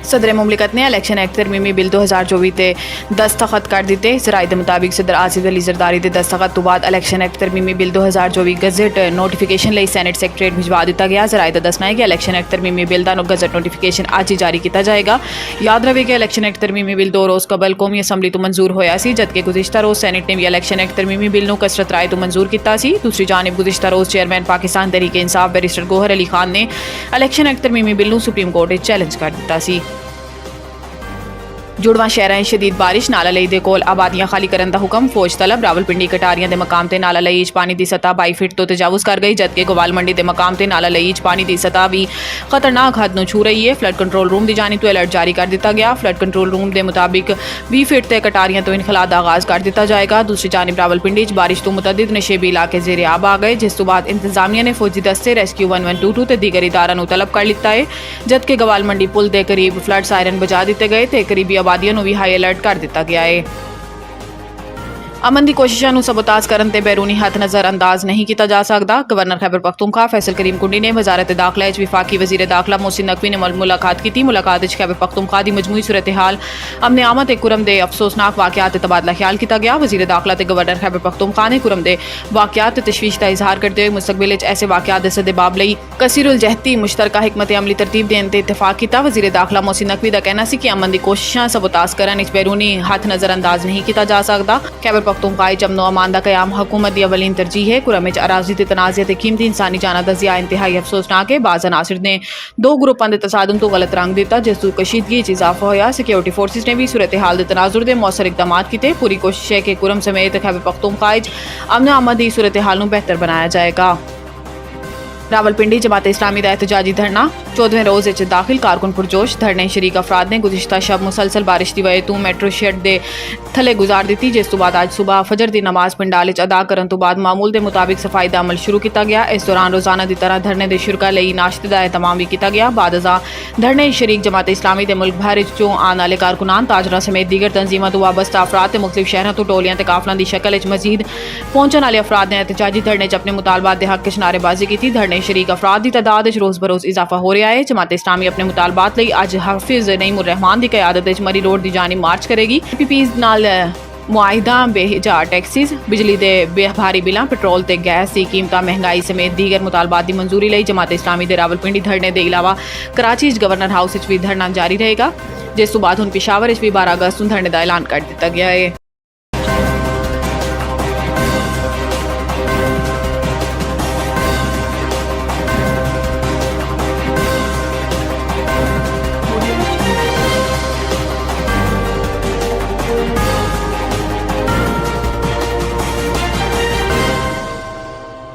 सदर मुमलिकत ने election act तरमीमी बिल 2024 ते दस्तखत कर दिते। जराये दे मुताबिक सदर आसिफ अली जरदारी दे दस्तखत तो बाद इलैक्शन एक्ट तरमीमी बिल 2024 गजट नोटिफिकेशन लई सैनेट सैक्रेटरीट भिजवा दिता गया। जराये दा दसना है कि इलैक्शन एक्ट तरमीमी बिल दा गजट नोटिफिकेशन अज ही जारी किया जाएगा। याद रहे कि इलैक्शन एक्ट तरमीमी बिल 2 रोज़ कबल कौमी असैम्बली तो मंजूर होया सी, जबकि गुज़िश्ता रोज़ सैनेट ने भी इलैक्शन एक्ट तरमीमी बिल नूं कसरत राय तो मंजूर किया सी। दूसरी जानिब गुज़िश्ता रोज़ चेयरमैन पाकिस्तान तहरीक इंसाफ बैरिस्टर गौहर अली खान ने इलैक्शन एक्ट तरमीमी बिल नूं सुप्रीम कोर्ट विच चैलेंज कर दिता सी। जुड़वा शहर शदीद बारिश, नाला लई दे कोल आबादियां खाली करन दा हुक्म, फौज तलब। रावलपिंडी कटारियां दे मकाम ते नाला लई च पानी दी सतह 22 फीट तो तजावुज़ कर गई, जबकि गोवाल मंडी दे मकाम ते नाला लई च पानी दी सतह भी खतरनाक हद नूं छू रही है। फ्लड कंट्रोल रूम दी जानिब तो अलर्ट जारी कर दिता गया। फ्लड कंट्रोल रूम के मुताबिक 20 फीट ते कटारियां तो इनखला दा आगाज़ कर दिता जाएगा। दूसरी जानिब रावलपिंडी च बारिश तो मुतअद्दिद नशेबी इलाके ज़ेरे आब आ गए, जिस तो बाद इंतजामिया ने फौजी दस्ते रेस्क्यू 1122 ते दीगर इदारां नूं तलब कर लिता है, जबकि गोवाल मंडी पुल के करीब फ्लड सायरन बजा दिते गए ते करीबी आबादियों नूं भी हाई अलर्ट कर दिता गया है। अमन की कोशिशों को सबोताज करने ते बैरूनी हथ नज़र अंदाज नहीं किया जा सकता। गवर्नर खैबर पख्तूनख्वा फैसल करीम कुंडी ने वजारत दाखिला विफाकी वजीर दाखिला मोहसिन नकवी ने मुलाकात की। मुलाकात खैबर पख्तूनख्वा की मजमूई सूरत हाल अमन आमद कुरम के अफसोसनाक वाक़यात तबादला ख्याल किया गया। वजीर दाखिला ते गवर्नर खैबर पख्तूनख्वा ने कुरम के वाक़यात तशवीश का इजहार करते हुए मुस्तकबिल ऐसे वाक़यात के सद्देबाब लई कसीरुल जहती मुश्तरका हिकमत अमली तरतीब देने ते इतफाक किया। वजीर दाखिला मोहसिन नकवी का कहना है कि अमन की कोशिशों सबोताज करने बैरूनी हथ नज़र अंदाज नहीं किया जा सकता। खैबर पख्तूनख्वा अमनो अमान का क़याम हुकूमत की अवलीन तरजीह है। कुरम अराजी के तनाज़े ते कीमती इंसानी जाना का ज़िया इंतहाई अफसोसनाक है। बाज़ अनासिर ने 2 ग्रुपों के तसादुम तो गलत रंग दिता, जिस तो कशीदगी इजाफा होया। सिक्योरिटी फोर्सिस ने भी सूरत हाल के तनाजुर के मौसर इकदाम किए। पूरी कोशिश है कि कुरम समेत खैबर पख्तूनख्वा अमन आमद की सूरत हाल को बेहतर बनाया जाएगा। रावलपिंडी जमात इस्लामी का एहतजाजी धरना 14वें रोज़ दाखिल, कारकुन पुरजोश। धरने शरीक अफराद ने गुज़िश्ता शब मुसलसल बारिश की वजह तो मेट्रो शेड के थले गुजार दी, जिस तो बाद अज सुबह फजर की नमाज पिंडाल अदा करने तो बाद मामूल के मुताबिक सफाई का अमल शुरू किया गया। इस दौरान रोज़ाना की तरह धरने के शुरका लई नाश्ते का एहतमाम भी किया गया। बाद अजा धरने शरीक जमात इस्लामी के मुल्क भर चों आने वाले कारकुनान, ताजरां समेत दीगर तंजीमों तो वाबस्ता अफराद ते मुख्तलिफ शहरों तो टोलियां ते काफलां की शक्ल मजीद पहुंचने वाले अफराद ने एहतजाजी धरने च अपने मुतालबात के हक च नारेबाजी की। धरने शरीक अफराद की तादाद रोज़ बरोज़ इजाफा हो रहा है। जमात इस्लामी अपने मुतालबात लई अज हाफिज नईमुर रहमान की क़यादत मरी रोड की जानिब मार्च करेगी। पीपीज़ नाल मुआहिदा, बेजा टैक्सीज, बिजली के भारी बिलां, पेट्रोल ते गैस की कीमतां, महंगाई समेत दीगर मुतालबात की मंजूरी लई जमात इस्लामी के रावलपिंडी धरने के अलावा कराची गवर्नर हाउस भी धरना जारी रहेगा, जिस तो बाद हुण पेशावर भी 12 अगस्त धरने का ऐलान कर दिता गया है।